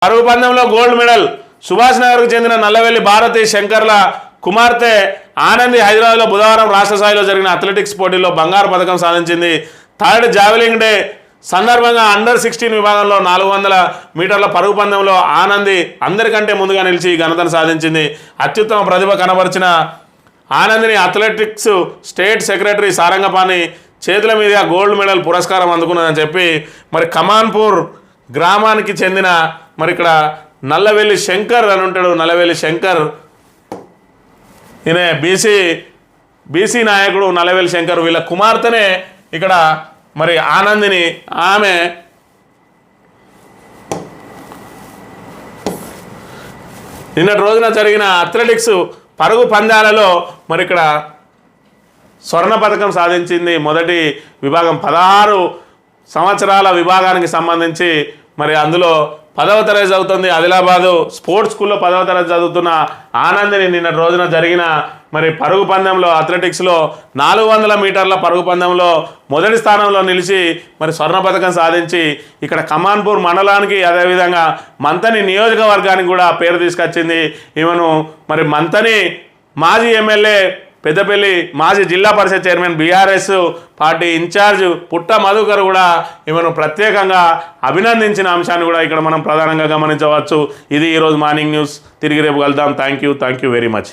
పరుగు పందెంలో gold medal Subhash నగర్కు చెందిన నల్లవెల్లి భారతి శంకర్ల కుమార్తె ఆనంది హైదరాబాద్లో బుధవారం రాష్ట్ర స్థాయిలో జరిగిన అథ్లెటిక్స్ పోటీల్లో బంగారు పథకం సాధించింది. థర్డ్ జావెలింగ్ డే సందర్భంగా అండర్-16 విభాగంలో 400 మీటర్ల పరుగు పందెంలో ఆనంది అందరికంటే ముందుగా నిలిచి ఘనతను సాధించింది. అత్యుత్తమ ప్రతిభ కనబరిచిన ఆనందిని అథ్లెటిక్స్ స్టేట్ సెక్రటరీ సారంగపాణి చేతుల మీదుగా గోల్డ్ మెడల్ పురస్కారం అందుకున్నదని చెప్పి మరి కమాన్పూర్ గ్రామానికి చెందిన మరి ఇక్కడ నల్లవెల్లి శంకర్ అని ఉంటాడు. నల్లవెల్లి శంకర్ ఈయన బీసీ నాయకుడు నల్లవెల్లి శంకర్. వీళ్ళ కుమార్తెనే ఇక్కడ మరి ఆనందిని. ఆమె నిన్నటి రోజున జరిగిన అథ్లెటిక్స్ పరుగు పందాలలో మరి ఇక్కడ స్వర్ణ పథకం సాధించింది. మొదటి విభాగం 16 సంవత్సరాల విభాగానికి సంబంధించి మరి అందులో 10వ తరగతి చదువుతుంది. ఆదిలాబాదు స్పోర్ట్స్ స్కూల్లో 10వ తరగతి చదువుతున్న ఆనందిని నిన్నటి రోజున జరిగిన మరి పరుగు పందెంలో అథ్లెటిక్స్లో 400 మీటర్ల పరుగు పందెంలో మొదటి స్థానంలో నిలిచి మరి స్వర్ణ పథకం సాధించి ఇక్కడ కమాన్పూర్ మండలానికి అదేవిధంగా మంతని నియోజకవర్గానికి కూడా పేరు తీసుకొచ్చింది. ఈమెను మరి మంతని మాజీ ఎమ్మెల్యే పెద్దపల్లి మాజీ జిల్లా పరిషత్ చైర్మన్ బీఆర్ఎస్ పార్టీ ఇన్ఛార్జ్ పుట్ట మధుకర్ కూడా ఈమెను ప్రత్యేకంగా అభినందించిన అంశాన్ని కూడా ఇక్కడ మనం ప్రధానంగా గమనించవచ్చు. ఇది ఈరోజు మార్నింగ్ న్యూస్. తిరిగి రేపు కలుద్దాం. Thank you very much.